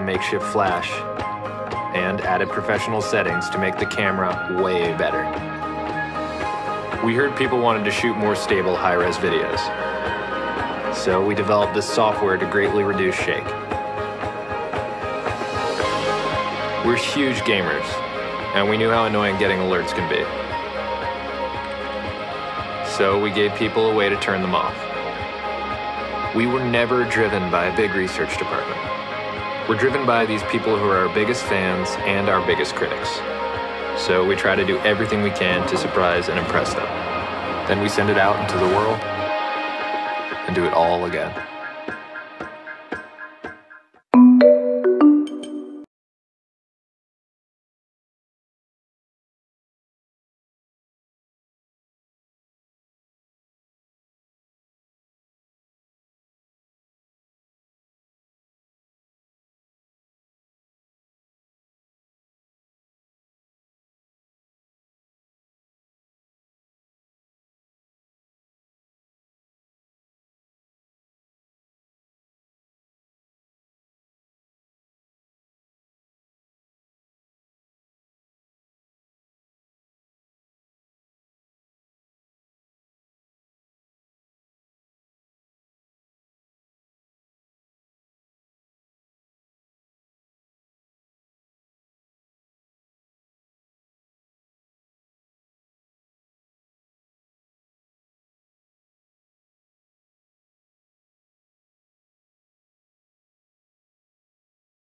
a makeshift flash and added professional settings to make the camera way better. We heard people wanted to shoot more stable high-res videos, so we developed this software to greatly reduce shake. We're huge gamers, and we knew how annoying getting alerts can be. So we gave people a way to turn them off. We were never driven by a big research department. We're driven by these people who are our biggest fans and our biggest critics. So we try to do everything we can to surprise and impress them. Then we send it out into the world and do it all again.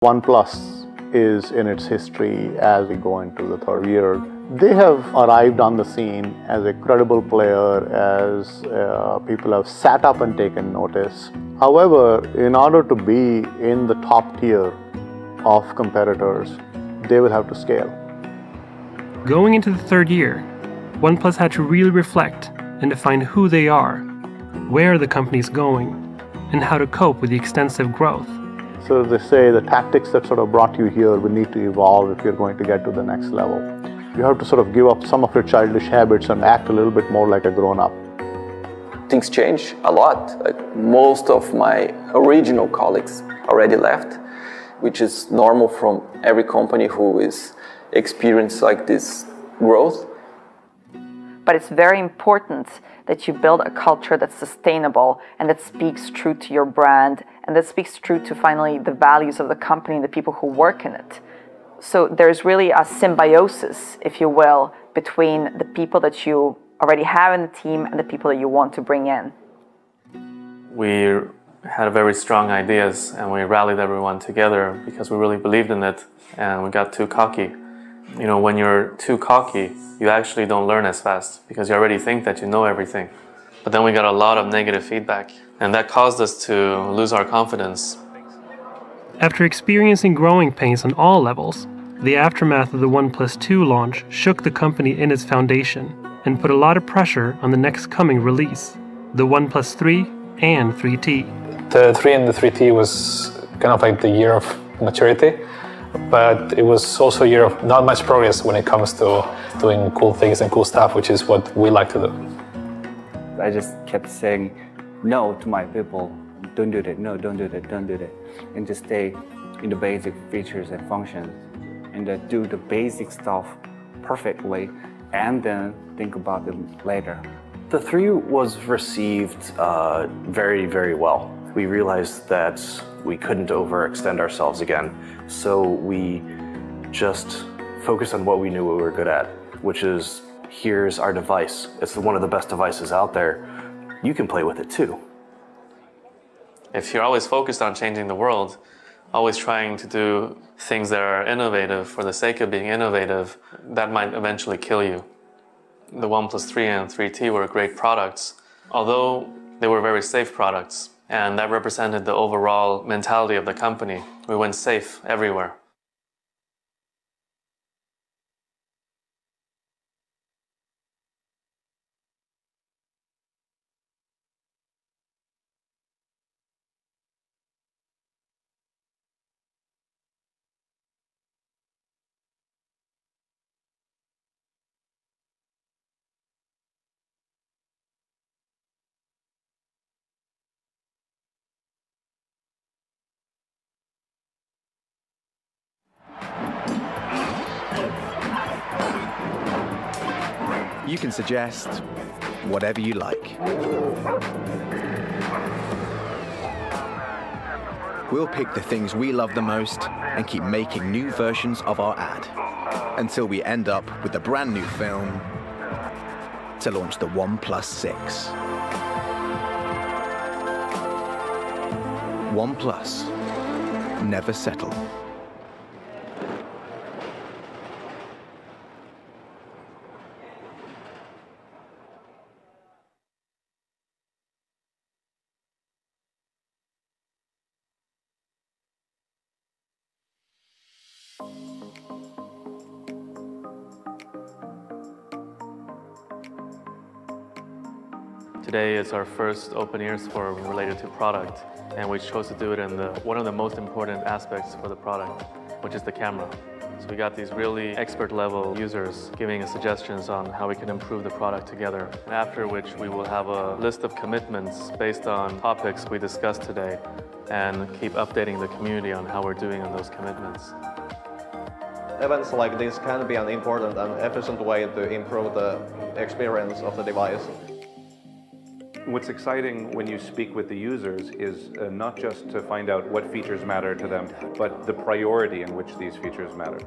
OnePlus is in its history as we go into the third year. They have arrived on the scene as a credible player, as people have sat up and taken notice. However, in order to be in the top tier of competitors, they will have to scale. Going into the third year, OnePlus had to really reflect and define who they are, where the company is going, and how to cope with the extensive growth. So they say the tactics that sort of brought you here will need to evolve if you're going to get to the next level. You have to sort of give up some of your childish habits and act a little bit more like a grown-up. Things change a lot. Like most of my original colleagues already left, which is normal from every company who is experiencing like this growth. But it's very important that you build a culture that's sustainable and that speaks true to your brand and that speaks true to finally the values of the company and the people who work in it. So there's really a symbiosis, if you will, between the people that you already have in the team and the people that you want to bring in. We had very strong ideas and we rallied everyone together because we really believed in it, and we got too cocky. You know, when you're too cocky, you actually don't learn as fast because you already think that you know everything. But then we got a lot of negative feedback, and that caused us to lose our confidence. After experiencing growing pains on all levels, the aftermath of the OnePlus 2 launch shook the company in its foundation and put a lot of pressure on the next coming release, the OnePlus 3 and 3T. The 3 and the 3T was kind of like the year of maturity, but it was also a year of not much progress when it comes to doing cool things and cool stuff, which is what we like to do. I just kept saying no to my people. Don't do that, no, don't do that, don't do that. And just stay in the basic features and functions and do the basic stuff perfectly and then think about them later. The 3 was received very, very well. We realized that we couldn't overextend ourselves again, so we just focused on what we knew we were good at, which is, here's our device. It's one of the best devices out there. You can play with it too. If you're always focused on changing the world, always trying to do things that are innovative for the sake of being innovative, that might eventually kill you. The OnePlus 3 and 3T were great products, although they were very safe products, and that represented the overall mentality of the company. We went safe everywhere. You can suggest whatever you like. We'll pick the things we love the most and keep making new versions of our ad until we end up with a brand new film to launch the OnePlus 6. OnePlus. Never settle. Today is our first open ears forum related to product, and we chose to do it in one of the most important aspects for the product, which is the camera. So we got these really expert level users giving us suggestions on how we can improve the product together, after which we will have a list of commitments based on topics we discussed today and keep updating the community on how we're doing on those commitments. Events like this can be an important and efficient way to improve the experience of the device. What's exciting when you speak with the users is not just to find out what features matter to them, but the priority in which these features matter.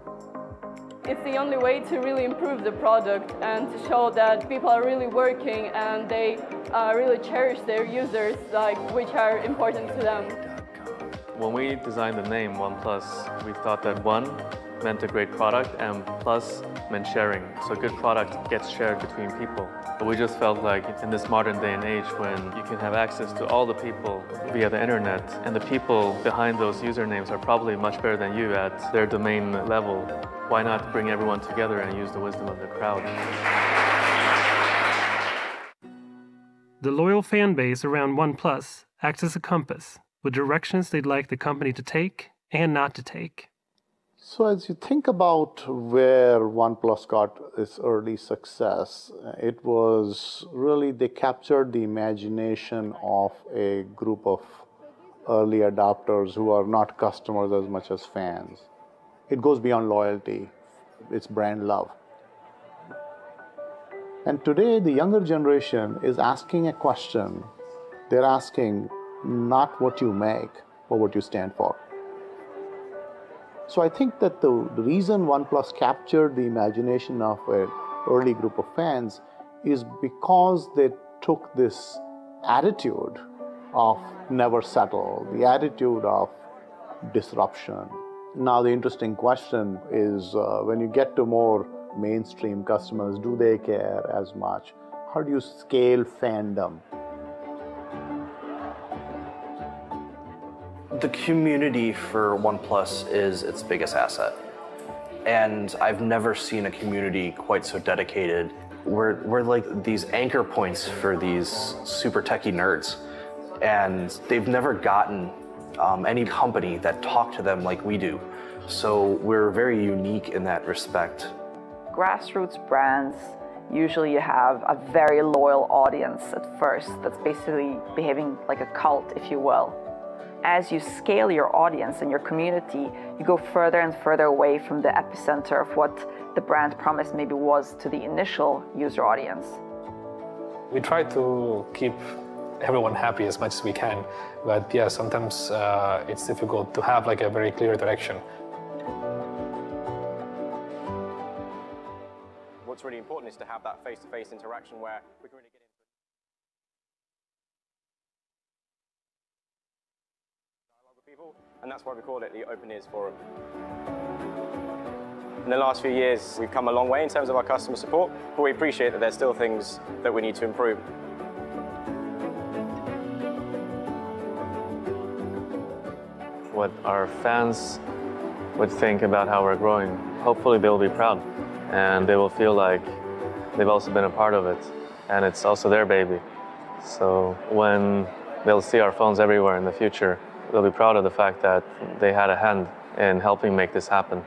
It's the only way to really improve the product and to show that people are really working and they really cherish their users, which are important to them. When we designed the name OnePlus, we thought that one meant a great product and plus meant sharing. So a good product gets shared between people. But we just felt like in this modern day and age when you can have access to all the people via the internet, and the people behind those usernames are probably much better than you at their domain level, why not bring everyone together and use the wisdom of the crowd? The loyal fan base around OnePlus acts as a compass with directions they'd like the company to take and not to take. So as you think about where OnePlus got its early success, it was really they captured the imagination of a group of early adopters who are not customers as much as fans. It goes beyond loyalty, it's brand love. And today the younger generation is asking a question. They're asking not what you make, but what you stand for. So I think that the reason OnePlus captured the imagination of an early group of fans is because they took this attitude of never settle, the attitude of disruption. Now the interesting question is when you get to more mainstream customers, do they care as much? How do you scale fandom? The community for OnePlus is its biggest asset. And I've never seen a community quite so dedicated. We're like these anchor points for these super techie nerds. And they've never gotten any company that talked to them like we do. So we're very unique in that respect. Grassroots brands, usually you have a very loyal audience at first that's basically behaving like a cult, if you will. As you scale your audience and your community, you go further and further away from the epicenter of what the brand promise maybe was to the initial user audience. We try to keep everyone happy as much as we can, but yeah, sometimes it's difficult to have like a very clear direction. What's really important is to have that face-to-face interaction where we can really get into people, and that's why we call it the Open Ears Forum. In the last few years, we've come a long way in terms of our customer support, but we appreciate that there's still things that we need to improve. What our fans would think about how we're growing, hopefully they'll be proud, and they will feel like they've also been a part of it, and it's also their baby. So when they'll see our phones everywhere in the future, they'll be proud of the fact that they had a hand in helping make this happen.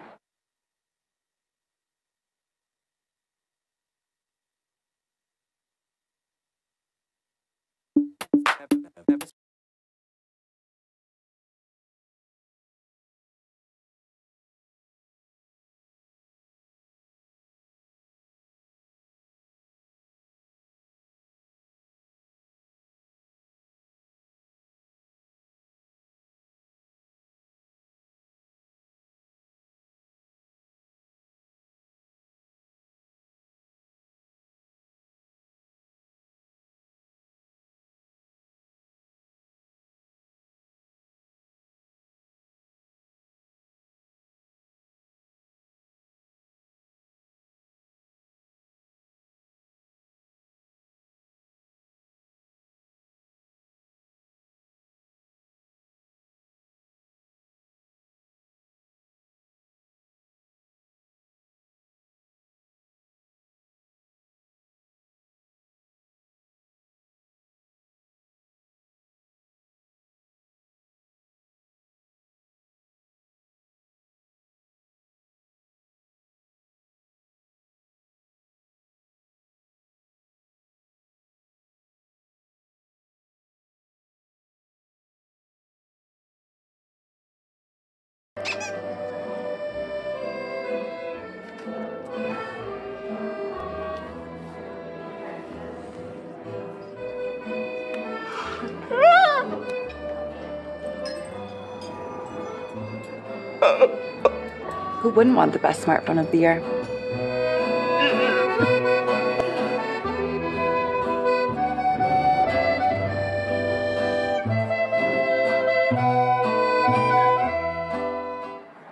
Who wouldn't want the best smartphone of the year?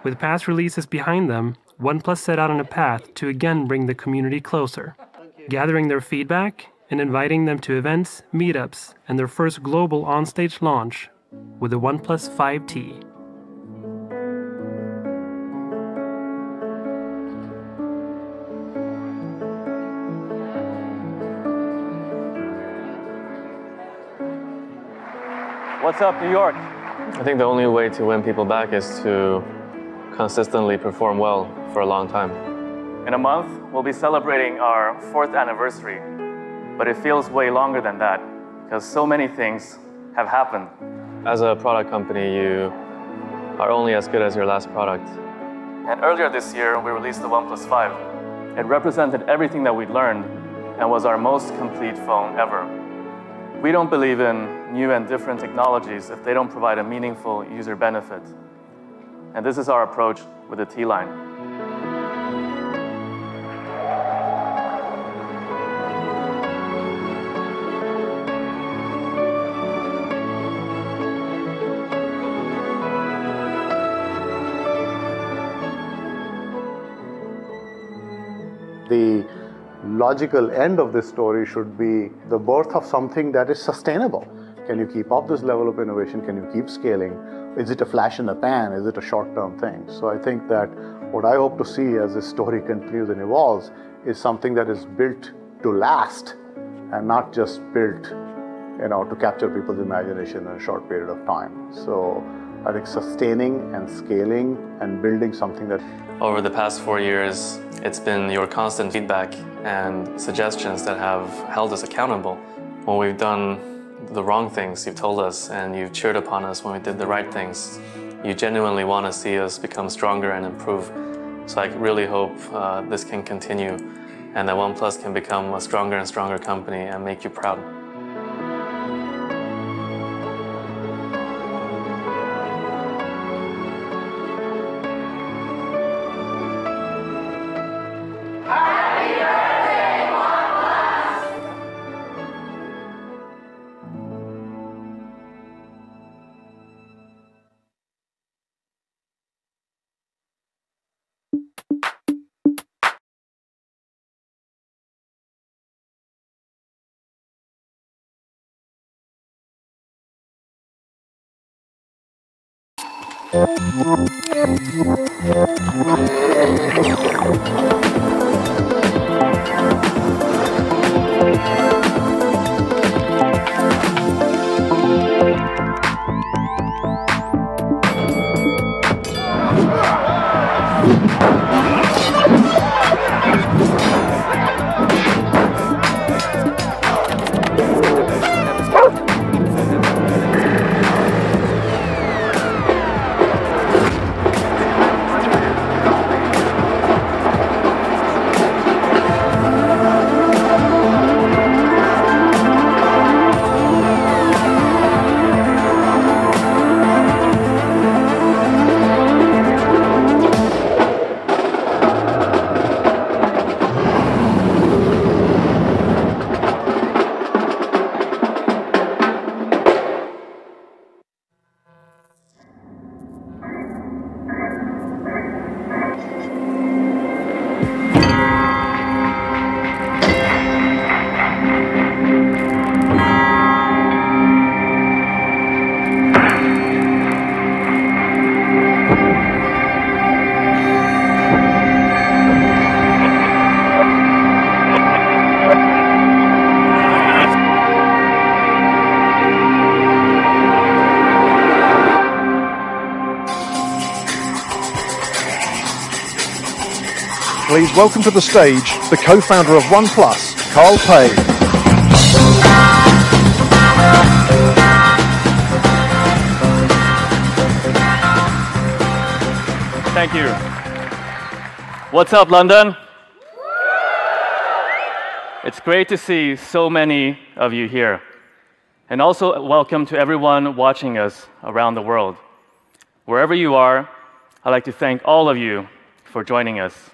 With past releases behind them, OnePlus set out on a path to again bring the community closer, gathering their feedback and inviting them to events, meetups, and their first global onstage launch with the OnePlus 5T. What's up, New York? I think the only way to win people back is to consistently perform well for a long time. In a month, we'll be celebrating our 4th anniversary, but it feels way longer than that because so many things have happened. As a product company, you are only as good as your last product. And earlier this year, we released the OnePlus 5. It represented everything that we'd learned and was our most complete phone ever. We don't believe in new and different technologies if they don't provide a meaningful user benefit. And this is our approach with the T-Line. The logical end of this story should be the birth of something that is sustainable. Can you keep up this level of innovation? Can you keep scaling? Is it a flash in the pan? Is it a short-term thing? So I think that what I hope to see as this story continues and evolves is something that is built to last and not just built, to capture people's imagination in a short period of time. So I think sustaining and scaling and building something that... Over the past 4 years, it's been your constant feedback and suggestions that have held us accountable. When we've done the wrong things, you've told us, and you've cheered upon us when we did the right things. You genuinely want to see us become stronger and improve. So I really hope this can continue and that OnePlus can become a stronger and stronger company and make you proud. Please welcome to the stage the co-founder of OnePlus, Carl Pei. Thank you. What's up, London? It's great to see so many of you here. And also welcome to everyone watching us around the world. Wherever you are, I'd like to thank all of you for joining us.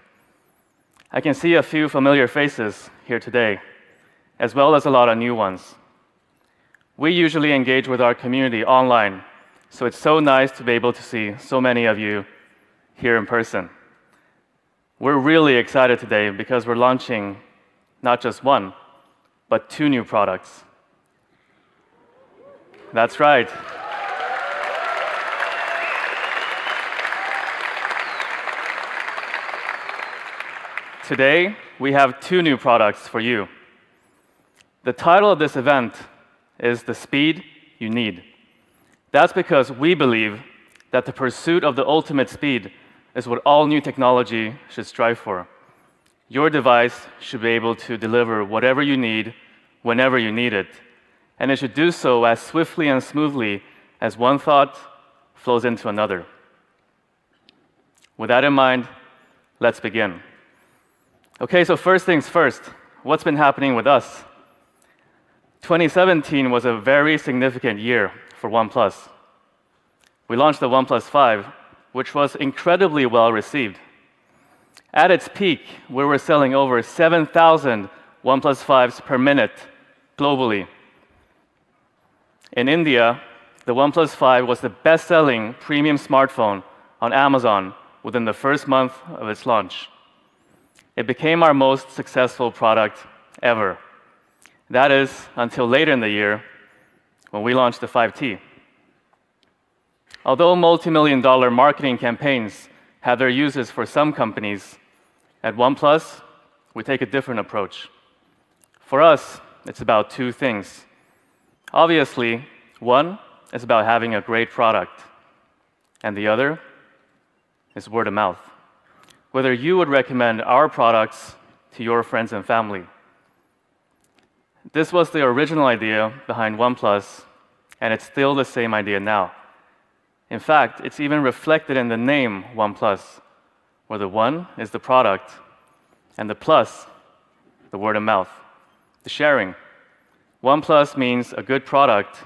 I can see a few familiar faces here today, as well as a lot of new ones. We usually engage with our community online, so it's so nice to be able to see so many of you here in person. We're really excited today because we're launching not just one, but 2 new products. That's right. Today, we have 2 new products for you. The title of this event is The Speed You Need. That's because we believe that the pursuit of the ultimate speed is what all new technology should strive for. Your device should be able to deliver whatever you need, whenever you need it, and it should do so as swiftly and smoothly as one thought flows into another. With that in mind, let's begin. Okay, so first things first, what's been happening with us? 2017 was a very significant year for OnePlus. We launched the OnePlus 5, which was incredibly well received. At its peak, we were selling over 7,000 OnePlus 5s per minute globally. In India, the OnePlus 5 was the best-selling premium smartphone on Amazon within the first month of its launch. It became our most successful product ever. That is, until later in the year, when we launched the 5T. Although multi-million-dollar marketing campaigns have their uses for some companies, at OnePlus, we take a different approach. For us, it's about 2 things. Obviously, one is about having a great product, and the other is word of mouth. Whether you would recommend our products to your friends and family. This was the original idea behind OnePlus, and it's still the same idea now. In fact, it's even reflected in the name OnePlus, where the 1 is the product, and the plus, the word of mouth, the sharing. OnePlus means a good product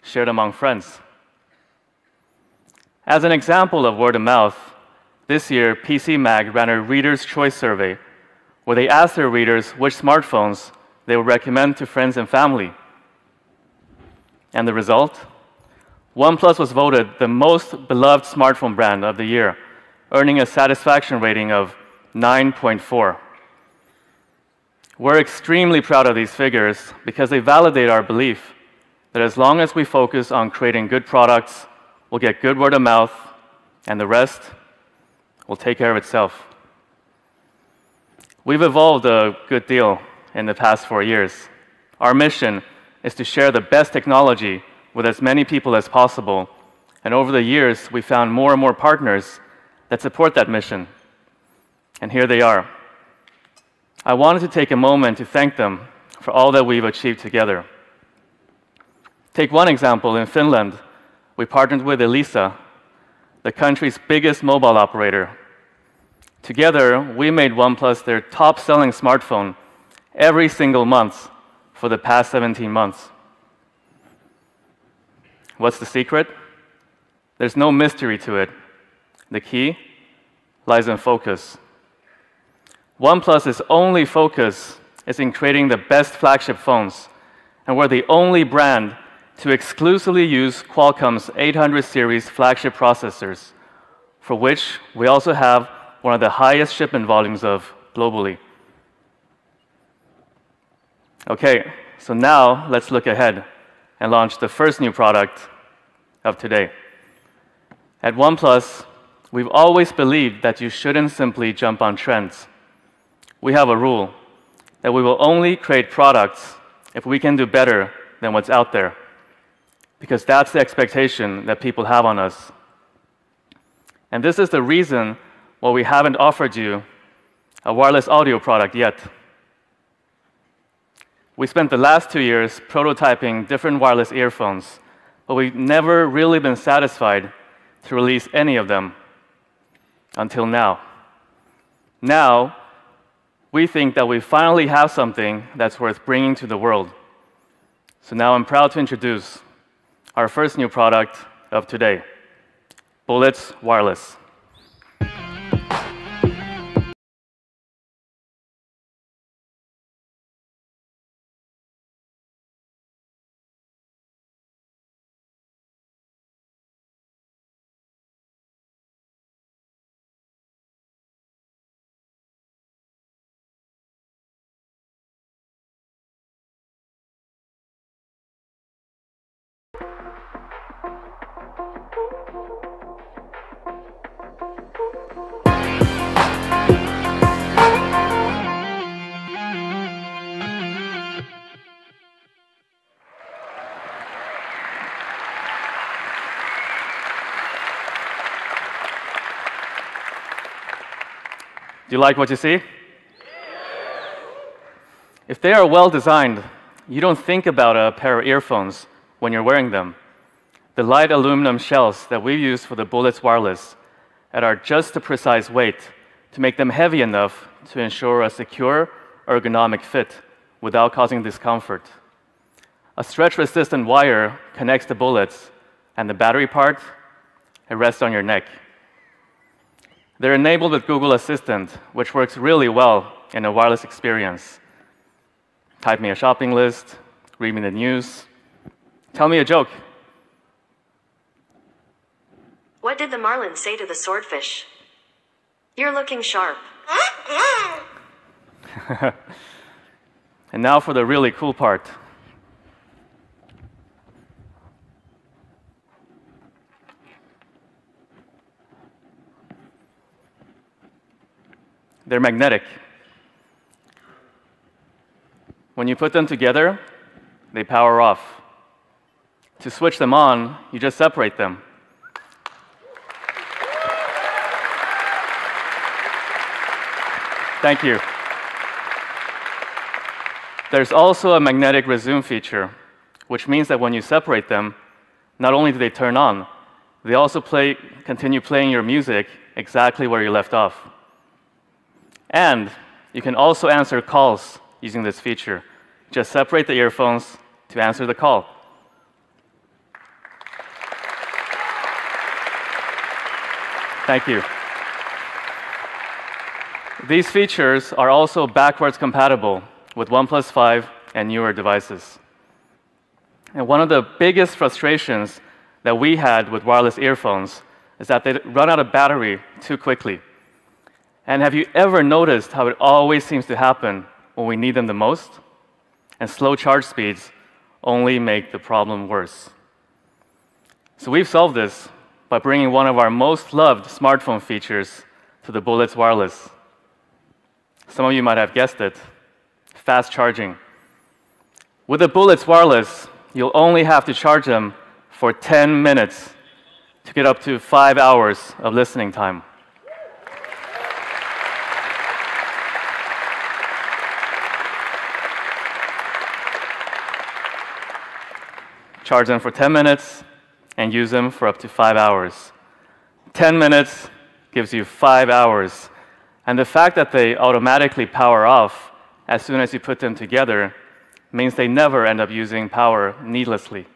shared among friends. As an example of word of mouth, this year PC Mag ran a Reader's Choice survey, where they asked their readers which smartphones they would recommend to friends and family. And the result? OnePlus was voted the most beloved smartphone brand of the year, earning a satisfaction rating of 9.4. We're extremely proud of these figures because they validate our belief that as long as we focus on creating good products, we'll get good word of mouth, and the rest will take care of itself. We've evolved a good deal in the past 4 years. Our mission is to share the best technology with as many people as possible, and over the years, we found more and more partners that support that mission. And here they are. I wanted to take a moment to thank them for all that we've achieved together. Take one example. In Finland, we partnered with Elisa, the country's biggest mobile operator. Together, we made OnePlus their top-selling smartphone every single month for the past 17 months. What's the secret? There's no mystery to it. The key lies in focus. OnePlus's only focus is in creating the best flagship phones, and we're the only brand to exclusively use Qualcomm's 800 series flagship processors, for which we also have one of the highest shipment volumes of globally. Okay, so now let's look ahead and launch the first new product of today. At OnePlus, we've always believed that you shouldn't simply jump on trends. We have a rule that we will only create products if we can do better than what's out there, because that's the expectation that people have on us. And this is the reason why we haven't offered you a wireless audio product yet. We spent the last 2 years prototyping different wireless earphones, but we've never really been satisfied to release any of them until now. Now, we think that we finally have something that's worth bringing to the world. So now I'm proud to introduce our first new product of today, Bullets Wireless. Do you like what you see? If they are well designed, you don't think about a pair of earphones when you're wearing them. The light aluminum shells that we use for the Bullets Wireless are just the precise weight to make them heavy enough to ensure a secure, ergonomic fit without causing discomfort. A stretch-resistant wire connects the bullets, and the battery part, it rests on your neck. They're enabled with Google Assistant, which works really well in a wireless experience. Type me a shopping list, read me the news, tell me a joke. What did the marlin say to the swordfish? You're looking sharp. And now for the really cool part. They're magnetic. When you put them together, they power off. To switch them on, you just separate them. Thank you. There's also a magnetic resume feature, which means that when you separate them, not only do they turn on, they also continue playing your music exactly where you left off. And you can also answer calls using this feature. Just separate the earphones to answer the call. Thank you. These features are also backwards compatible with OnePlus 5 and newer devices. And one of the biggest frustrations that we had with wireless earphones is that they run out of battery too quickly. And have you ever noticed how it always seems to happen when we need them the most? And slow charge speeds only make the problem worse. So we've solved this by bringing one of our most loved smartphone features to the Bullets Wireless. Some of you might have guessed it, fast charging. With the Bullets Wireless, you'll only have to charge them for 10 minutes to get up to 5 hours of listening time. Charge them for 10 minutes and use them for up to 5 hours. 10 minutes gives you 5 hours. And the fact that they automatically power off as soon as you put them together means they never end up using power needlessly.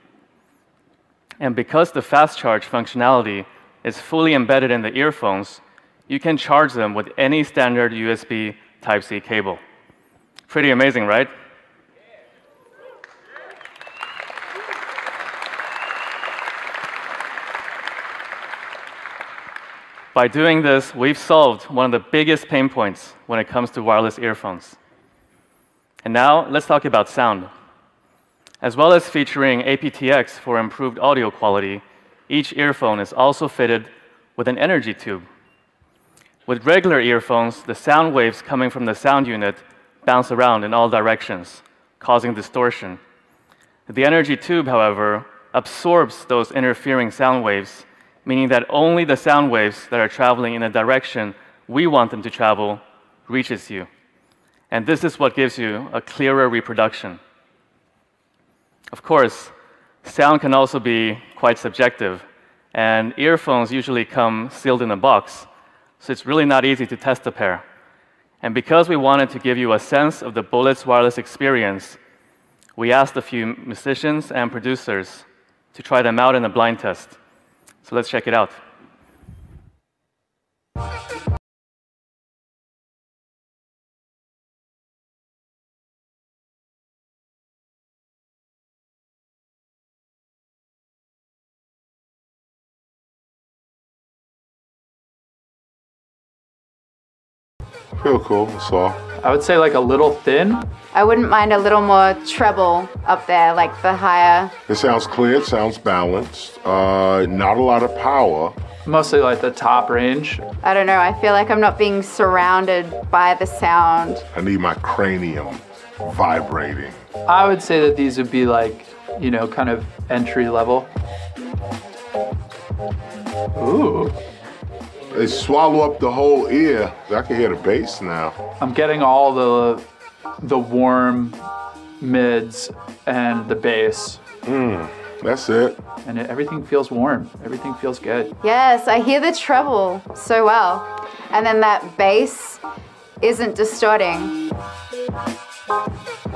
And because the fast charge functionality is fully embedded in the earphones, you can charge them with any standard USB Type-C cable. Pretty amazing, right? By doing this, we've solved one of the biggest pain points when it comes to wireless earphones. And now, let's talk about sound. As well as featuring aptX for improved audio quality, each earphone is also fitted with an energy tube. With regular earphones, the sound waves coming from the sound unit bounce around in all directions, causing distortion. The energy tube, however, absorbs those interfering sound waves, meaning that only the sound waves that are traveling in the direction we want them to travel reaches you. And this is what gives you a clearer reproduction. Of course, sound can also be quite subjective, and earphones usually come sealed in a box, so it's really not easy to test a pair. And because we wanted to give you a sense of the Bullets wireless experience, we asked a few musicians and producers to try them out in a blind test. So let's check it out. Feel cool, so. I would say like a little thin. I wouldn't mind a little more treble up there, like the higher. It sounds clear, it sounds balanced. Not a lot of power. Mostly like the top range. I don't know, I feel like I'm not being surrounded by the sound. I need my cranium vibrating. I would say that these would be like, you know, kind of entry level. Ooh. They swallow up the whole ear. I can hear the bass now. I'm getting all the warm mids and the bass. That's it. And everything feels warm. Everything feels good. Yes, I hear the treble so well. And then that bass isn't distorting.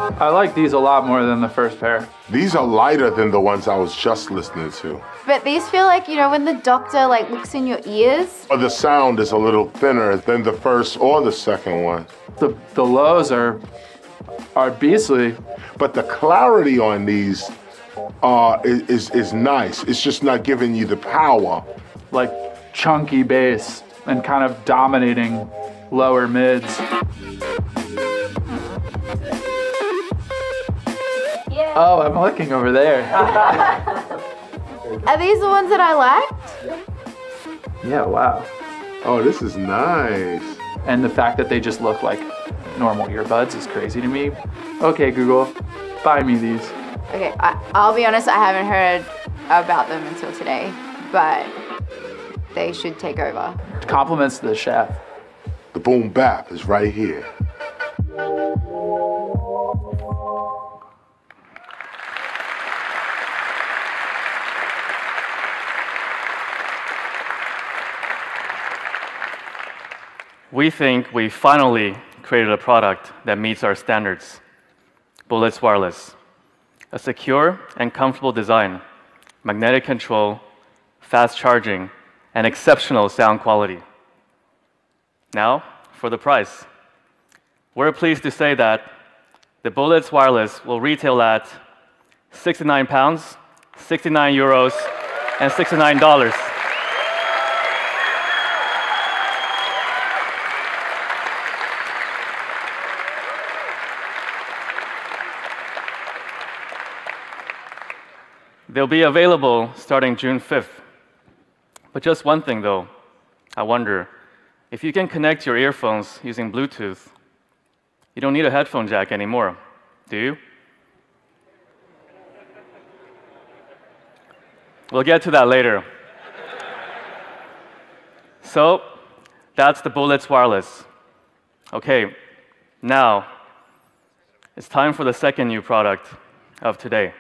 I like these a lot more than the first pair. These are lighter than the ones I was just listening to. But these feel like, you know, when the doctor like looks in your ears. Or the sound is a little thinner than the first or the second one. The lows are beastly. But the clarity on these is nice. It's just not giving you the power. Like chunky bass and kind of dominating lower mids. Oh, I'm looking over there. Are these the ones that I liked? Yeah, wow. Oh, this is nice. And the fact that they just look like normal earbuds is crazy to me. Okay, Google, buy me these. Okay, I'll be honest, I haven't heard about them until today, but they should take over. Compliments to the chef. The boom bap is right here. We think we finally created a product that meets our standards. Bullets Wireless. A secure and comfortable design, magnetic control, fast charging, and exceptional sound quality. Now, for the price. We're pleased to say that the Bullets Wireless will retail at £69, €69, and $69. They'll be available starting June 5th. But just one thing though, I wonder, if you can connect your earphones using Bluetooth, you don't need a headphone jack anymore, do you? We'll get to that later. So, that's the Bullets Wireless. Okay, now, it's time for the second new product of today.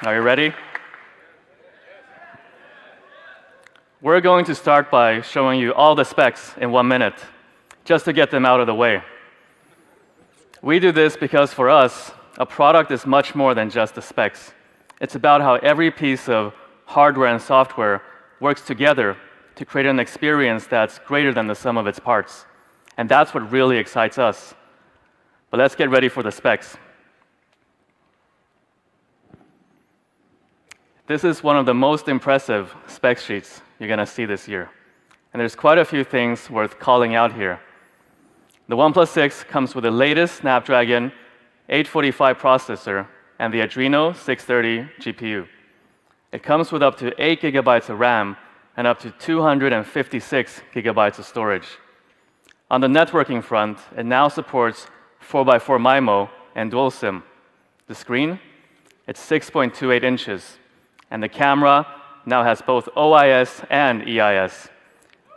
Are you ready? We're going to start by showing you all the specs in 1 minute, just to get them out of the way. We do this because for us, a product is much more than just the specs. It's about how every piece of hardware and software works together to create an experience that's greater than the sum of its parts. And that's what really excites us. But let's get ready for the specs. This is one of the most impressive spec sheets you're going to see this year. And there's quite a few things worth calling out here. The OnePlus 6 comes with the latest Snapdragon 845 processor and the Adreno 630 GPU. It comes with up to 8 gigabytes of RAM and up to 256 gigabytes of storage. On the networking front, it now supports 4x4 MIMO and dual SIM. The screen, it's 6.28 inches. And the camera now has both OIS and EIS.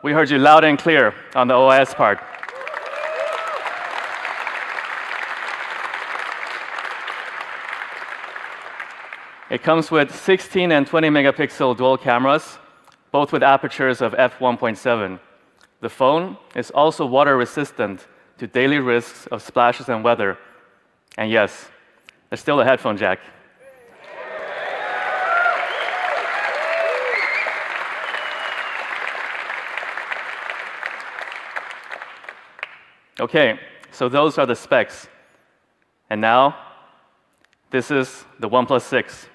We heard you loud and clear on the OIS part. It comes with 16 and 20 megapixel dual cameras, both with apertures of f1.7. The phone is also water resistant to daily risks of splashes and weather. And yes, there's still a headphone jack. Okay, so those are the specs. And now, this is the OnePlus 6.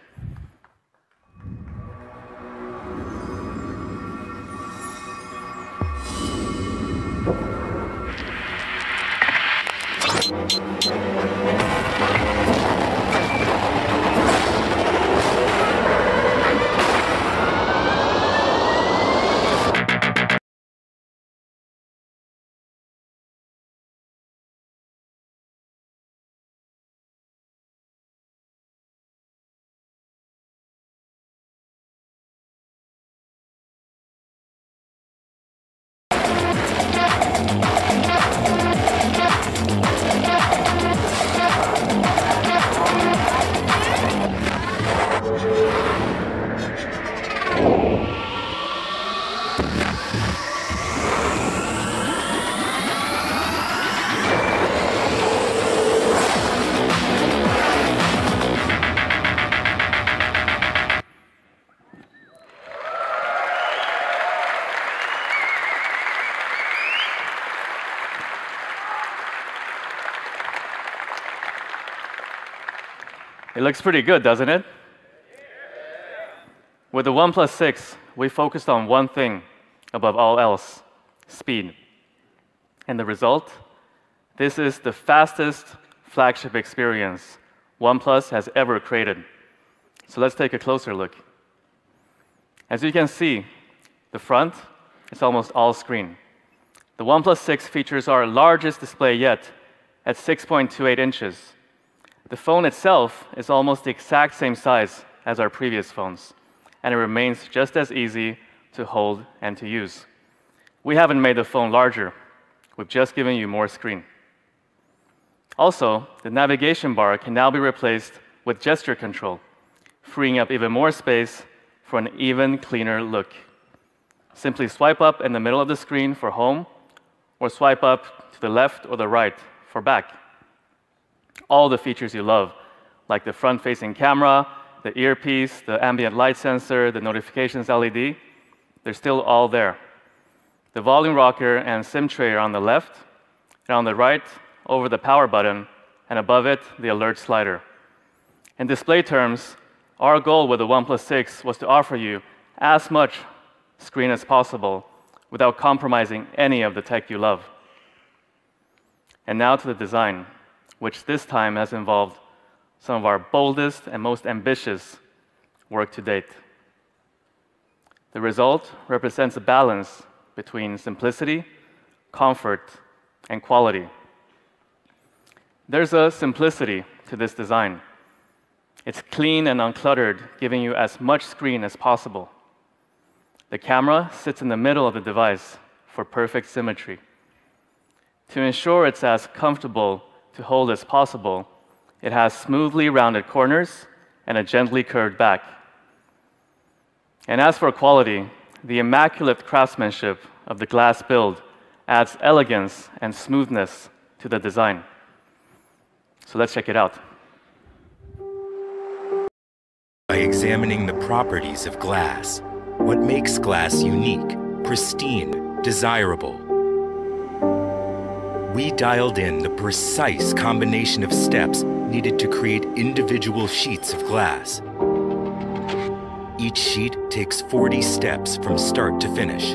It looks pretty good, doesn't it? With the OnePlus 6, we focused on one thing above all else: speed. And the result? This is the fastest flagship experience OnePlus has ever created. So let's take a closer look. As you can see, the front is almost all screen. The OnePlus 6 features our largest display yet at 6.28 inches. The phone itself is almost the exact same size as our previous phones, and it remains just as easy to hold and to use. We haven't made the phone larger. We've just given you more screen. Also, the navigation bar can now be replaced with gesture control, freeing up even more space for an even cleaner look. Simply swipe up in the middle of the screen for home, or swipe up to the left or the right for back. All the features you love, like the front-facing camera, the earpiece, the ambient light sensor, the notifications LED, they're still all there. The volume rocker and SIM tray are on the left, and on the right, over the power button, and above it, the alert slider. In display terms, our goal with the OnePlus 6 was to offer you as much screen as possible without compromising any of the tech you love. And now to the design, which this time has involved some of our boldest and most ambitious work to date. The result represents a balance between simplicity, comfort, and quality. There's a simplicity to this design. It's clean and uncluttered, giving you as much screen as possible. The camera sits in the middle of the device for perfect symmetry. To ensure it's as comfortable to hold as possible, it has smoothly rounded corners and a gently curved back. And as for quality, the immaculate craftsmanship of the glass build adds elegance and smoothness to the design. So let's check it out. By examining the properties of glass, what makes glass unique, pristine, desirable. We dialed in the precise combination of steps needed to create individual sheets of glass. Each sheet takes 40 steps from start to finish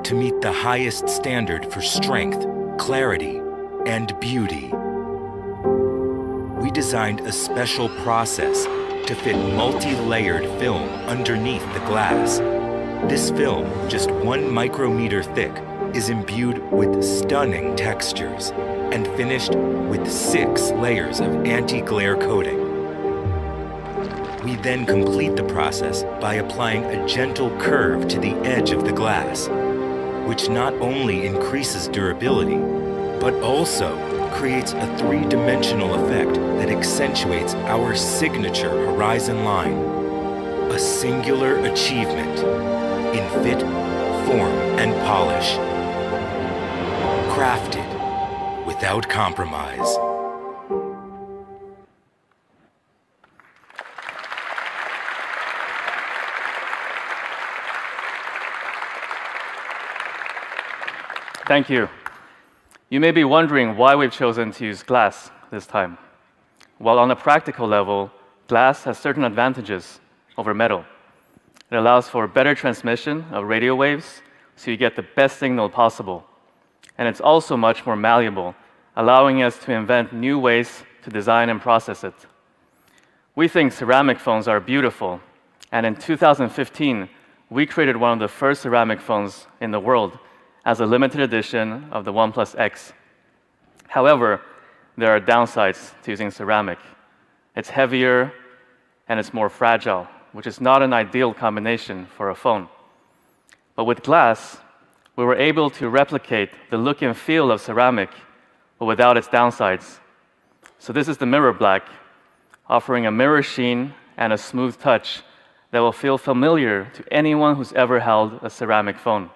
to meet the highest standard for strength, clarity, and beauty. We designed a special process to fit multi-layered film underneath the glass. This film, just 1 micrometer thick, is imbued with stunning textures and finished with 6 layers of anti-glare coating. We then complete the process by applying a gentle curve to the edge of the glass, which not only increases durability, but also creates a 3-dimensional effect that accentuates our signature horizon line. A singular achievement in fit, form, and polish. Crafted without compromise. Thank you. You may be wondering why we've chosen to use glass this time. Well, on a practical level, glass has certain advantages over metal. It allows for better transmission of radio waves, so you get the best signal possible. And it's also much more malleable, allowing us to invent new ways to design and process it. We think ceramic phones are beautiful, and in 2015, we created one of the first ceramic phones in the world as a limited edition of the OnePlus X. However, there are downsides to using ceramic. It's heavier and it's more fragile, which is not an ideal combination for a phone. But with glass, we were able to replicate the look and feel of ceramic, but without its downsides. So this is the mirror black, offering a mirror sheen and a smooth touch that will feel familiar to anyone who's ever held a ceramic phone.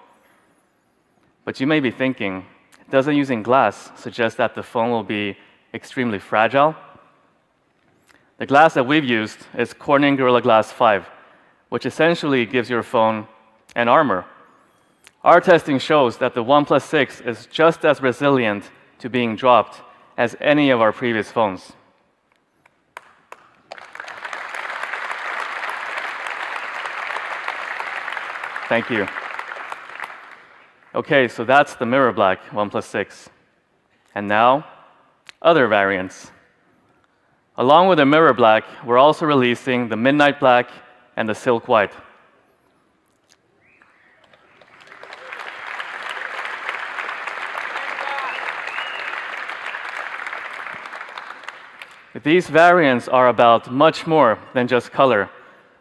But you may be thinking, doesn't using glass suggest that the phone will be extremely fragile? The glass that we've used is Corning Gorilla Glass 5, which essentially gives your phone an armor. Our testing shows that the OnePlus 6 is just as resilient to being dropped as any of our previous phones. Thank you. Okay, so that's the mirror black OnePlus 6. And now, other variants. Along with the mirror black, we're also releasing the midnight black and the silk white. These variants are about much more than just color.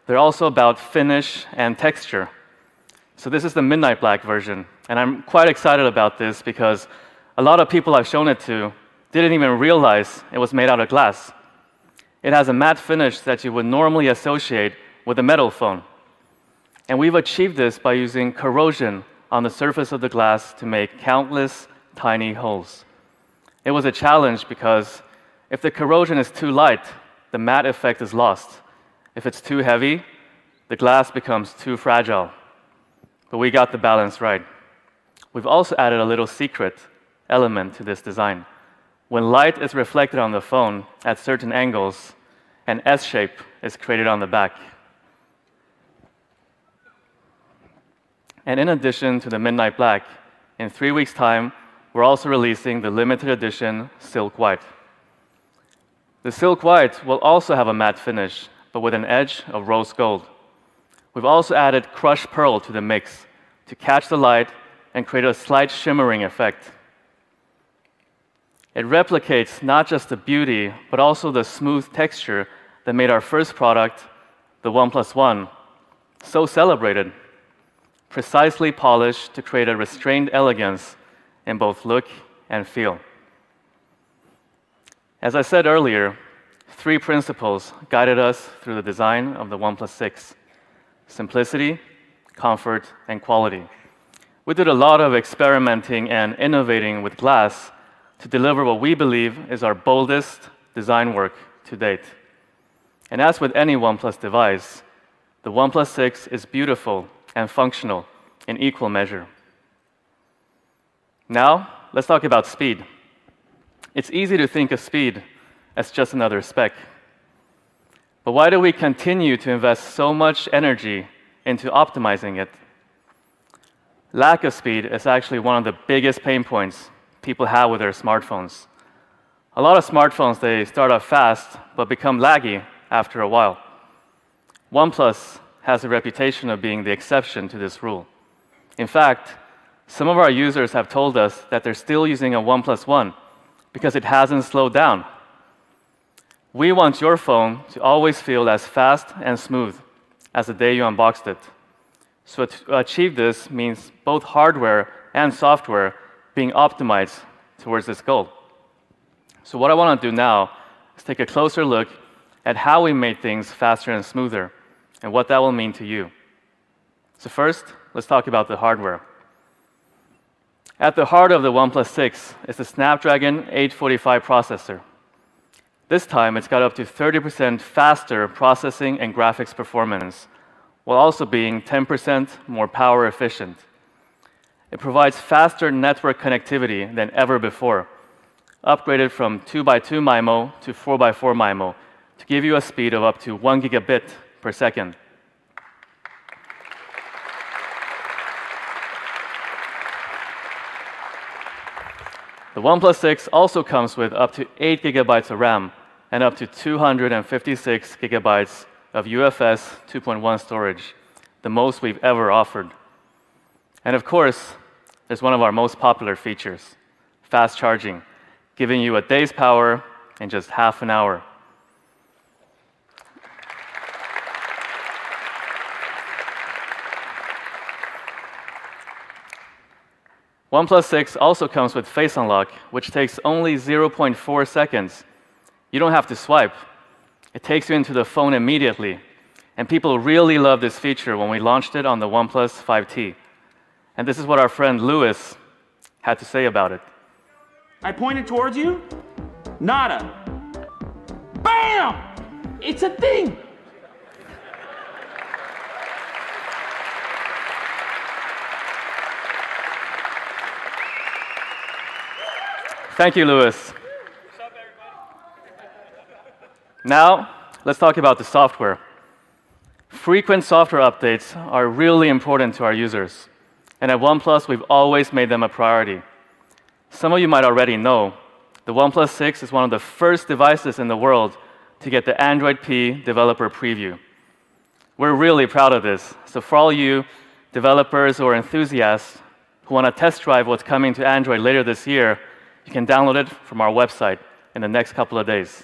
They're also about finish and texture. So this is the midnight black version, and I'm quite excited about this because a lot of people I've shown it to didn't even realize it was made out of glass. It has a matte finish that you would normally associate with a metal phone. And we've achieved this by using corrosion on the surface of the glass to make countless tiny holes. It was a challenge because if the corrosion is too light, the matte effect is lost. If it's too heavy, the glass becomes too fragile. But we got the balance right. We've also added a little secret element to this design. When light is reflected on the phone at certain angles, an S shape is created on the back. And in addition to the midnight black, in 3 weeks' time, we're also releasing the limited edition Silk White. The Silk White will also have a matte finish, but with an edge of rose gold. We've also added crushed pearl to the mix to catch the light and create a slight shimmering effect. It replicates not just the beauty, but also the smooth texture that made our first product, the OnePlus One, so celebrated. Precisely polished to create a restrained elegance in both look and feel. As I said earlier, 3 principles guided us through the design of the OnePlus 6: simplicity, comfort, and quality. We did a lot of experimenting and innovating with glass to deliver what we believe is our boldest design work to date. And as with any OnePlus device, the OnePlus 6 is beautiful and functional in equal measure. Now, let's talk about speed. It's easy to think of speed as just another spec. But why do we continue to invest so much energy into optimizing it? Lack of speed is actually one of the biggest pain points people have with their smartphones. A lot of smartphones, they start off fast, but become laggy after a while. OnePlus has a reputation of being the exception to this rule. In fact, some of our users have told us that they're still using a OnePlus One because it hasn't slowed down. We want your phone to always feel as fast and smooth as the day you unboxed it. So to achieve this means both hardware and software being optimized towards this goal. So what I want to do now is take a closer look at how we made things faster and smoother and what that will mean to you. So first, let's talk about the hardware. At the heart of the OnePlus 6 is the Snapdragon 845 processor. This time, it's got up to 30% faster processing and graphics performance, while also being 10% more power efficient. It provides faster network connectivity than ever before, upgraded from 2x2 MIMO to 4x4 MIMO to give you a speed of up to 1 gigabit per second. The OnePlus 6 also comes with up to 8 gigabytes of RAM and up to 256 gigabytes of UFS 2.1 storage, the most we've ever offered. And of course, there's one of our most popular features, fast charging, giving you a day's power in just half an hour. OnePlus 6 also comes with Face Unlock, which takes only 0.4 seconds. You don't have to swipe. It takes you into the phone immediately. And people really love this feature when we launched it on the OnePlus 5T. And this is what our friend Louis had to say about it. I pointed towards you, nada. Bam! It's a thing! Thank you, Louis. Now, let's talk about the software. Frequent software updates are really important to our users, and at OnePlus, we've always made them a priority. Some of you might already know, the OnePlus 6 is one of the first devices in the world to get the Android P developer preview. We're really proud of this, so for all you developers or enthusiasts who want to test drive what's coming to Android later this year, you can download it from our website in the next couple of days.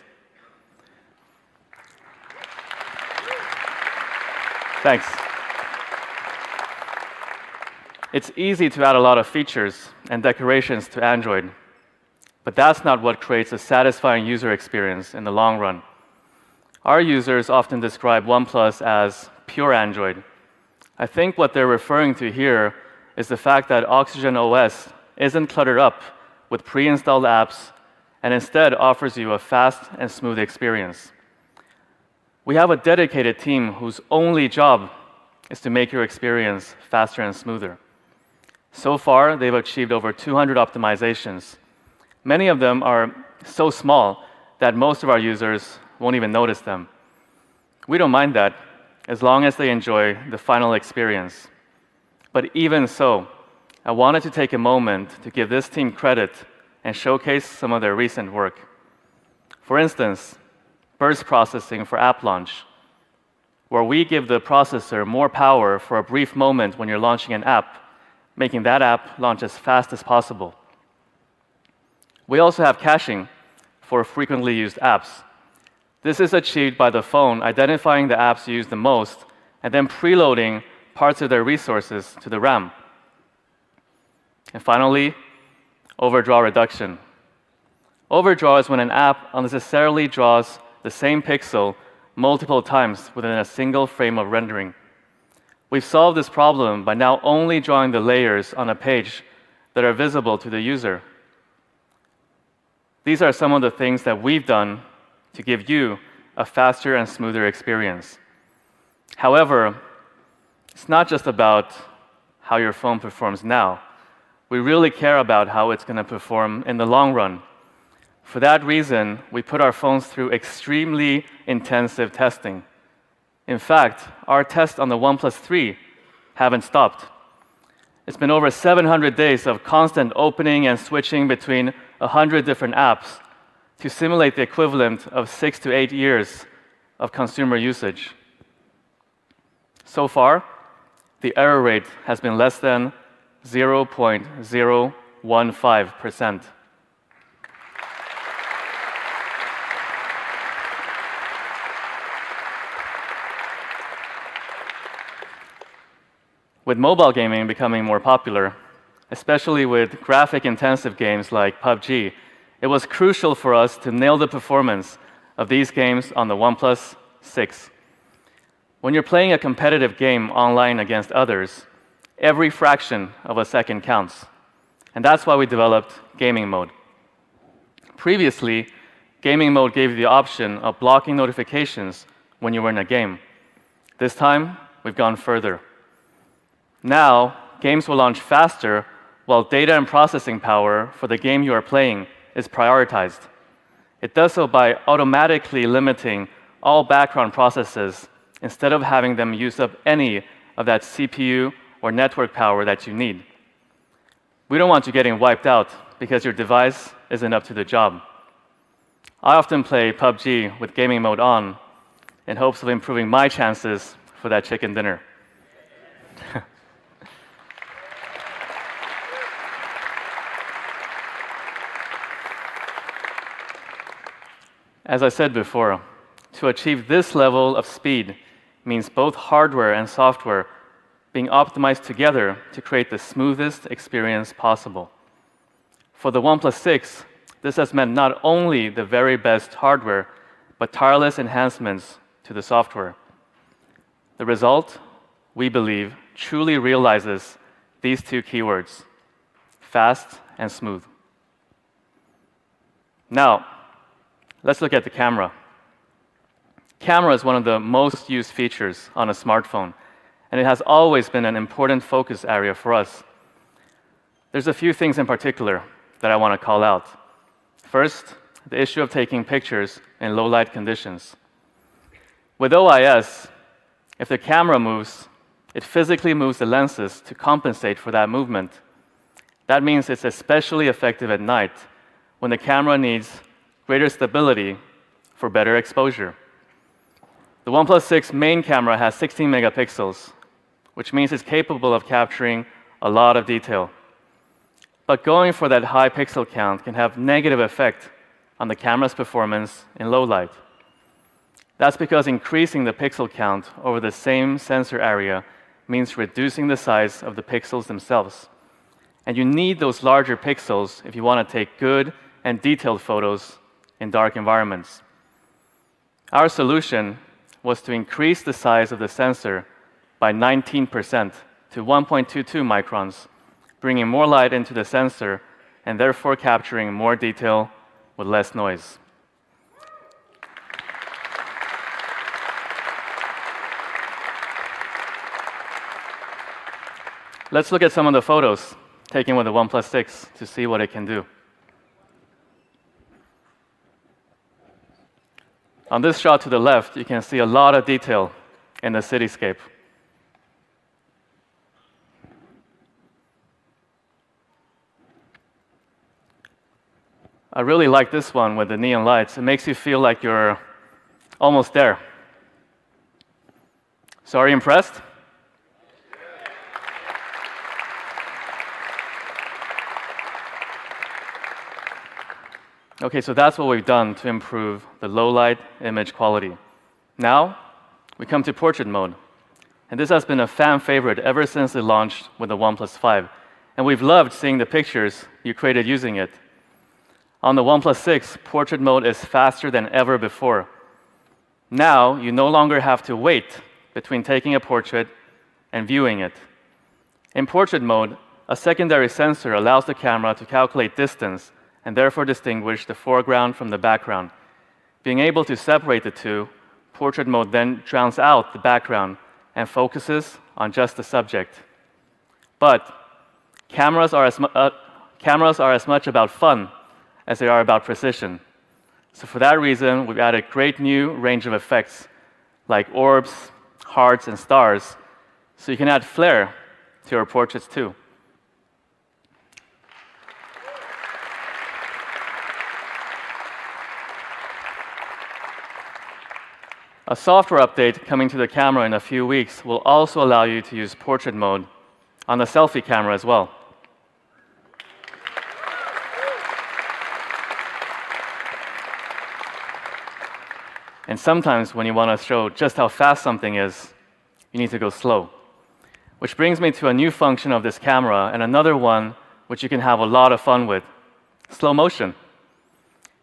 Thanks. It's easy to add a lot of features and decorations to Android, but that's not what creates a satisfying user experience in the long run. Our users often describe OnePlus as pure Android. I think what they're referring to here is the fact that Oxygen OS isn't cluttered up with pre-installed apps and instead offers you a fast and smooth experience. We have a dedicated team whose only job is to make your experience faster and smoother. So far, they've achieved over 200 optimizations. Many of them are so small that most of our users won't even notice them. We don't mind that, as long as they enjoy the final experience. But even so, I wanted to take a moment to give this team credit and showcase some of their recent work. For instance, burst processing for app launch, where we give the processor more power for a brief moment when you're launching an app, making that app launch as fast as possible. We also have caching for frequently used apps. This is achieved by the phone identifying the apps used the most and then preloading parts of their resources to the RAM. And finally, overdraw reduction. Overdraw is when an app unnecessarily draws the same pixel multiple times within a single frame of rendering. We've solved this problem by now only drawing the layers on a page that are visible to the user. These are some of the things that we've done to give you a faster and smoother experience. However, it's not just about how your phone performs now. We really care about how it's going to perform in the long run. For that reason, we put our phones through extremely intensive testing. In fact, our tests on the OnePlus 3 haven't stopped. It's been over 700 days of constant opening and switching between 100 different apps to simulate the equivalent of 6 to 8 years of consumer usage. So far, the error rate has been less than 0.015%. With mobile gaming becoming more popular, especially with graphic-intensive games like PUBG, it was crucial for us to nail the performance of these games on the OnePlus 6. When you're playing a competitive game online against others, every fraction of a second counts. And that's why we developed gaming mode. Previously, gaming mode gave you the option of blocking notifications when you were in a game. This time, we've gone further. Now, games will launch faster while data and processing power for the game you are playing is prioritized. It does so by automatically limiting all background processes instead of having them use up any of that CPU or network power that you need. We don't want you getting wiped out because your device isn't up to the job. I often play PUBG with gaming mode on in hopes of improving my chances for that chicken dinner. As I said before, to achieve this level of speed means both hardware and software being optimized together to create the smoothest experience possible. For the OnePlus 6, this has meant not only the very best hardware, but tireless enhancements to the software. The result, we believe, truly realizes these two keywords: fast and smooth. Now, let's look at the camera. Camera is one of the most used features on a smartphone, and it has always been an important focus area for us. There's a few things in particular that I want to call out. First, the issue of taking pictures in low light conditions. With OIS, If the camera moves, it physically moves the lenses to compensate for that movement. That means it's especially effective at night when the camera needs greater stability for better exposure. The OnePlus 6 main camera has 16 megapixels, which means it's capable of capturing a lot of detail. But going for that high pixel count can have negative effect on the camera's performance in low light. That's because increasing the pixel count over the same sensor area means reducing the size of the pixels themselves. And you need those larger pixels if you want to take good and detailed photos in dark environments. Our solution was to increase the size of the sensor by 19% to 1.22 microns, bringing more light into the sensor and therefore capturing more detail with less noise. Let's look at some of the photos taken with the OnePlus 6 to see what it can do. On this shot to the left, you can see a lot of detail in the cityscape. I really like this one with the neon lights. It makes you feel like you're almost there. So are you impressed? Okay, so that's what we've done to improve the low light image quality. Now, we come to portrait mode. And this has been a fan favorite ever since it launched with the OnePlus 5. And we've loved seeing the pictures you created using it. On the OnePlus 6, portrait mode is faster than ever before. Now, you no longer have to wait between taking a portrait and viewing it. In portrait mode, a secondary sensor allows the camera to calculate distance and therefore distinguish the foreground from the background. Being able to separate the two, portrait mode then drowns out the background and focuses on just the subject. But cameras are as much about fun as they are about precision. So for that reason, we've added a great new range of effects like orbs, hearts, and stars, so you can add flair to your portraits too. A software update coming to the camera in a few weeks will also allow you to use portrait mode on the selfie camera as well. And sometimes when you want to show just how fast something is, you need to go slow. Which brings me to a new function of this camera and another one which you can have a lot of fun with: slow motion.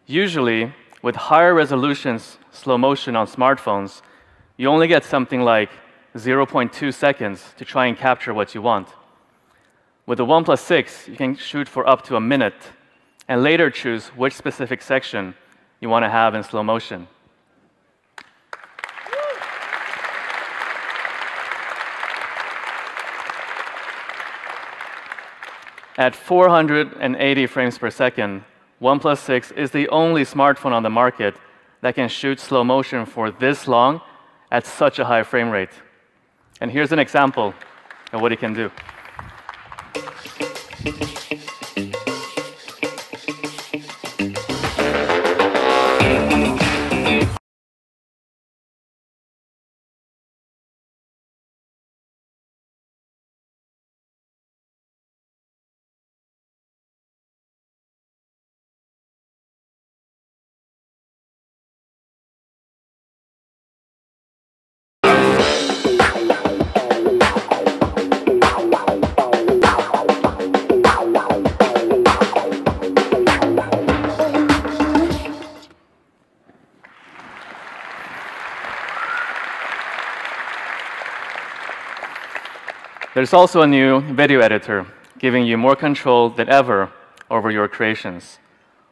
Usually, with higher resolutions slow motion on smartphones, you only get something like 0.2 seconds to try and capture what you want. With the OnePlus 6, you can shoot for up to a minute and later choose which specific section you want to have in slow motion. At 480 frames per second, OnePlus 6 is the only smartphone on the market that can shoot slow motion for this long at such a high frame rate. And here's an example of what it can do. There's also a new video editor, giving you more control than ever over your creations.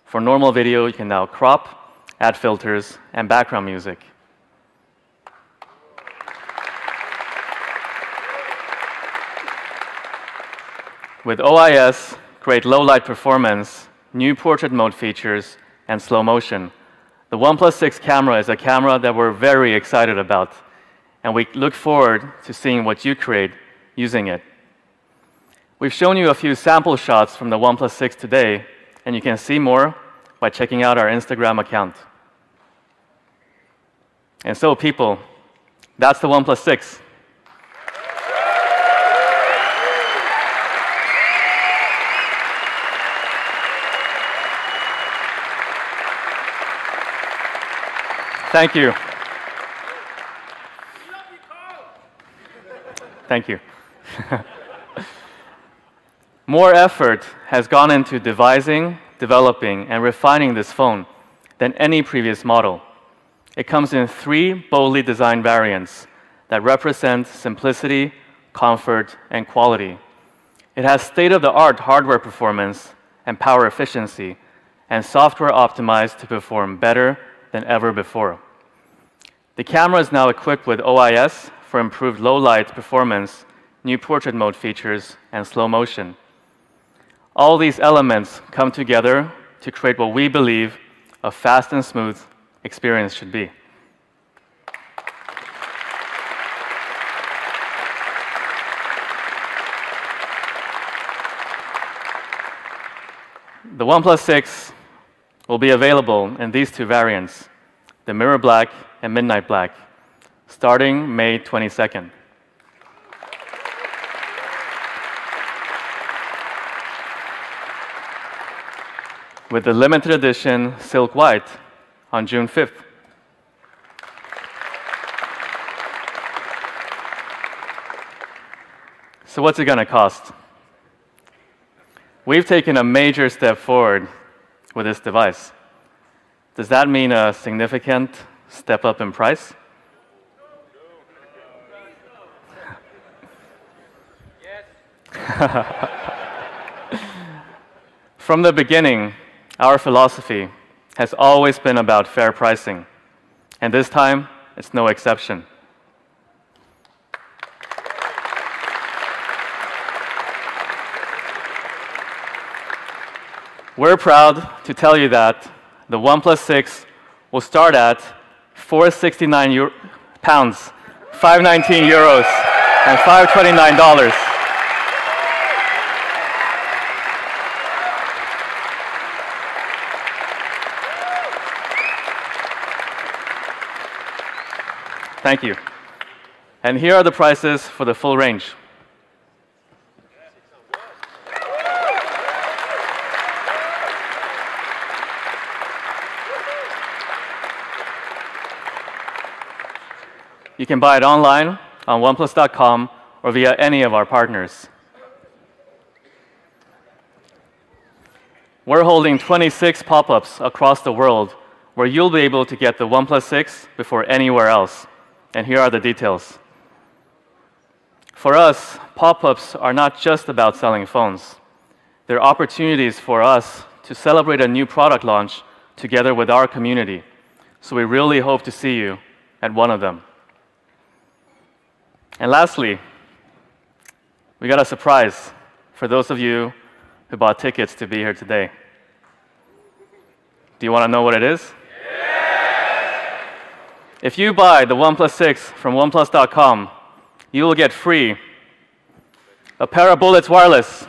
For normal video, you can now crop, add filters, and background music. With OIS, great low-light performance, new portrait mode features, and slow motion, the OnePlus 6 camera is a camera that we're very excited about. and we look forward to seeing what you create using it. We've shown you a few sample shots from the OnePlus 6 today, and you can see more by checking out our Instagram account. And so, people, that's the OnePlus 6. Thank you. Thank you. More effort has gone into devising, developing, and refining this phone than any previous model. It comes in 3 boldly designed variants that represent simplicity, comfort, and quality. It has state-of-the-art hardware performance and power efficiency, and software optimized to perform better than ever before. The camera is now equipped with OIS for improved low-light performance, new portrait mode features, and slow motion. All these elements come together to create what we believe a fast and smooth experience should be. The OnePlus 6 will be available in these 2 variants, the Mirror Black and Midnight Black, starting May 22nd. With the limited edition Silk White on June 5th. So what's it going to cost? We've taken a major step forward with this device. Does that mean a significant step up in price? From the beginning, our philosophy has always been about fair pricing, and this time, it's no exception. We're proud to tell you that the OnePlus 6 will start at £469, €519, and $529. Thank you. And here are the prices for the full range. You can buy it online on OnePlus.com or via any of our partners. We're holding 26 pop-ups across the world where you'll be able to get the OnePlus 6 before anywhere else. And here are the details. For us, pop-ups are not just about selling phones. They're opportunities for us to celebrate a new product launch together with our community. So we really hope to see you at one of them. And lastly, we got a surprise for those of you who bought tickets to be here today. Do you want to know what it is? If you buy the OnePlus 6 from OnePlus.com, you will get free a pair of Bullets Wireless.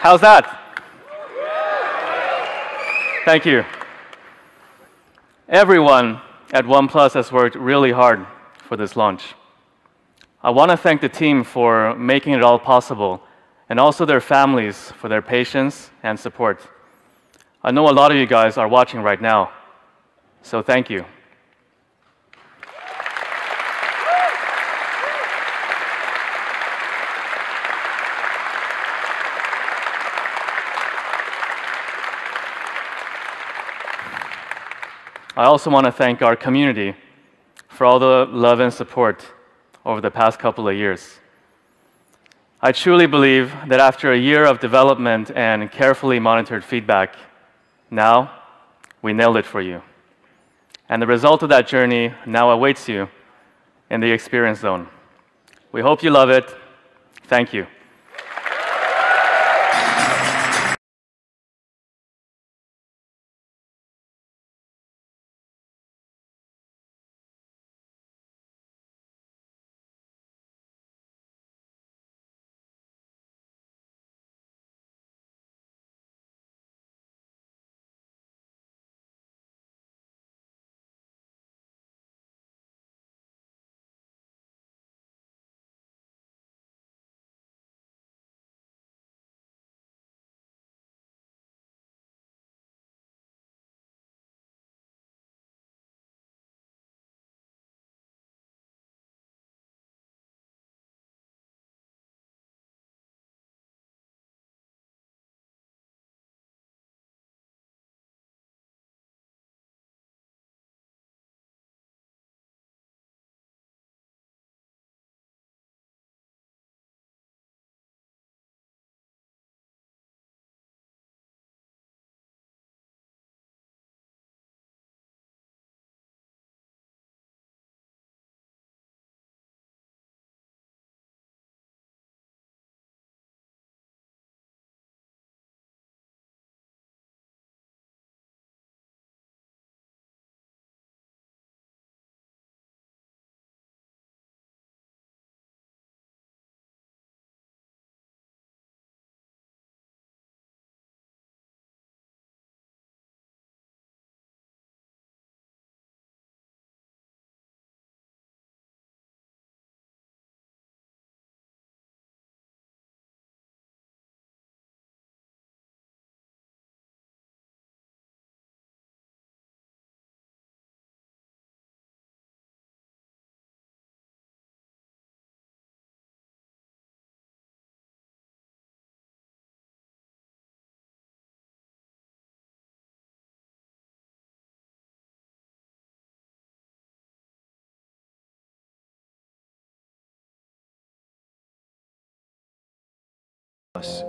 How's that? Thank you. Everyone at OnePlus has worked really hard for this launch. I want to thank the team for making it all possible, and also their families for their patience and support. I know a lot of you guys are watching right now, so thank you. I also want to thank our community for all the love and support over the past couple of years. I truly believe that after a year of development and carefully monitored feedback, now we nailed it for you. And the result of that journey now awaits you in the experience zone. We hope you love it. Thank you.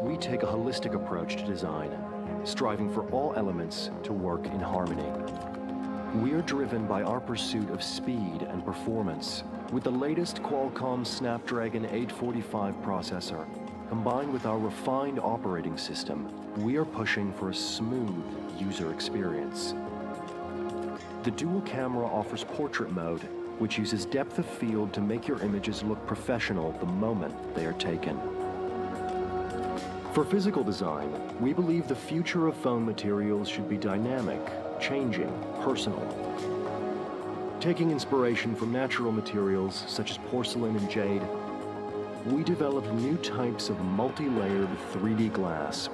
We take a holistic approach to design, striving for all elements to work in harmony. We are driven by our pursuit of speed and performance. With the latest Qualcomm Snapdragon 845 processor, combined with our refined operating system, we are pushing for a smooth user experience. The dual camera offers portrait mode, which uses depth of field to make your images look professional the moment they are taken. For physical design, we believe the future of phone materials should be dynamic, changing, personal. Taking inspiration from natural materials such as porcelain and jade, we developed new types of multi-layered 3D glass.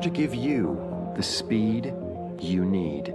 To give you the speed you need.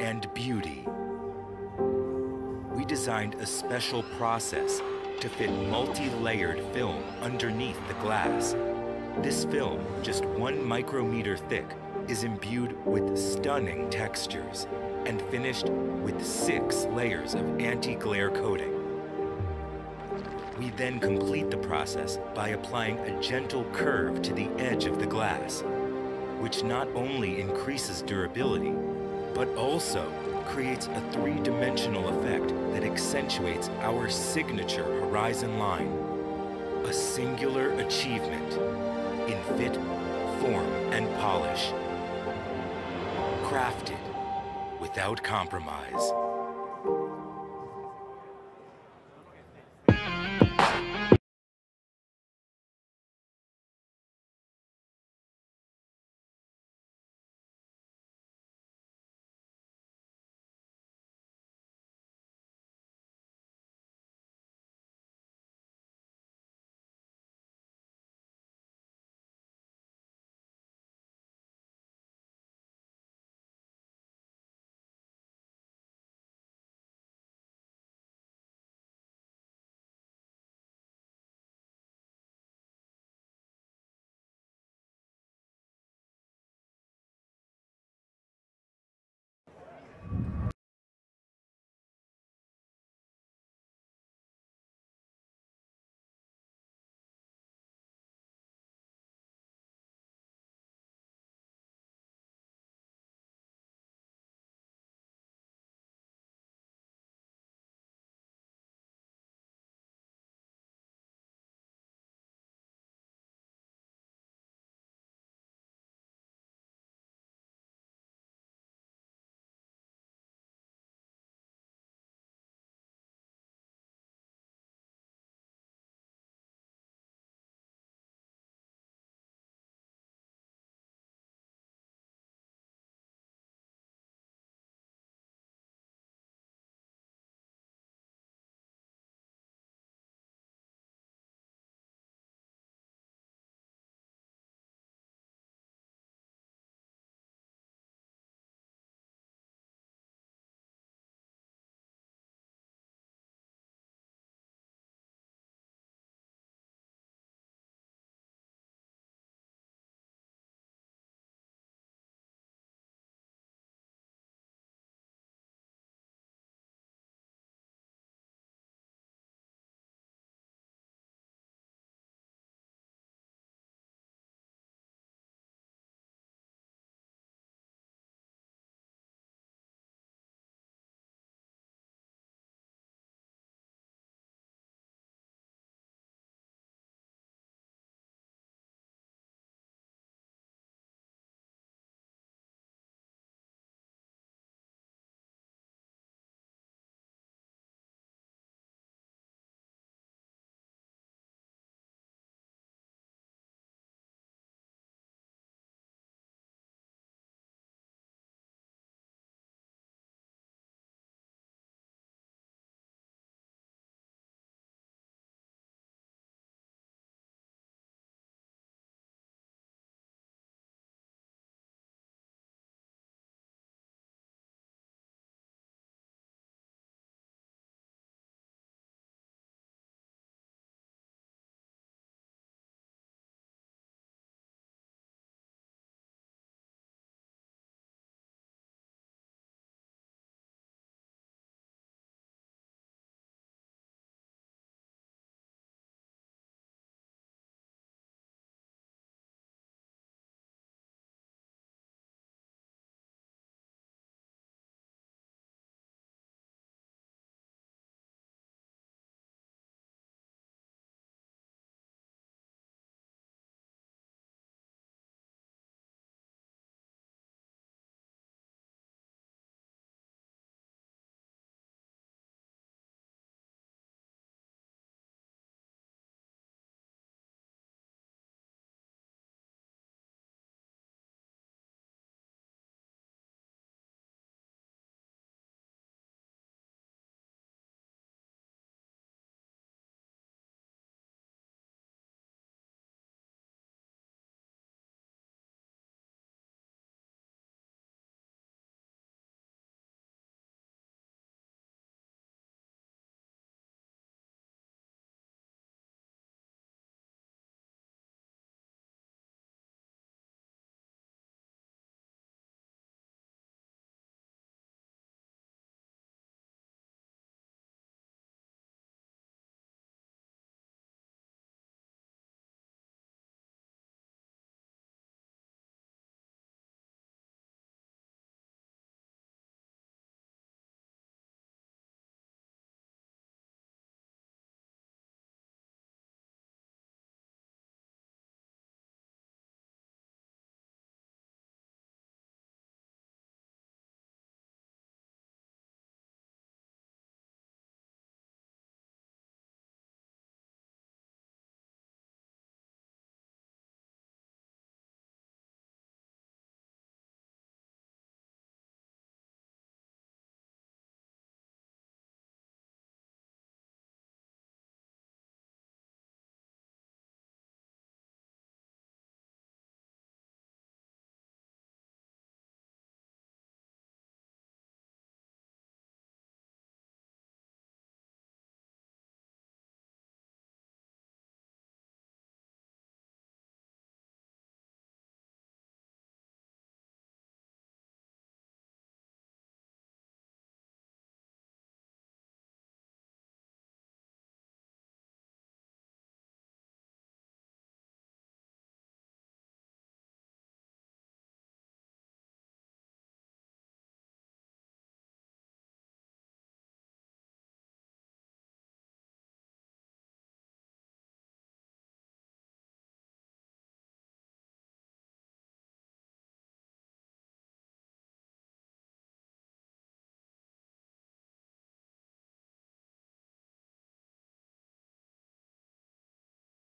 and beauty. We designed a special process to fit multi-layered film underneath the glass. This film, just 1 micrometer thick, is imbued with stunning textures and finished with 6 layers of anti-glare coating. We then complete the process by applying a gentle curve to the edge of the glass, which not only increases durability, but also creates a 3-dimensional effect that accentuates our signature horizon line. A singular achievement in fit, form, and polish. Crafted without compromise.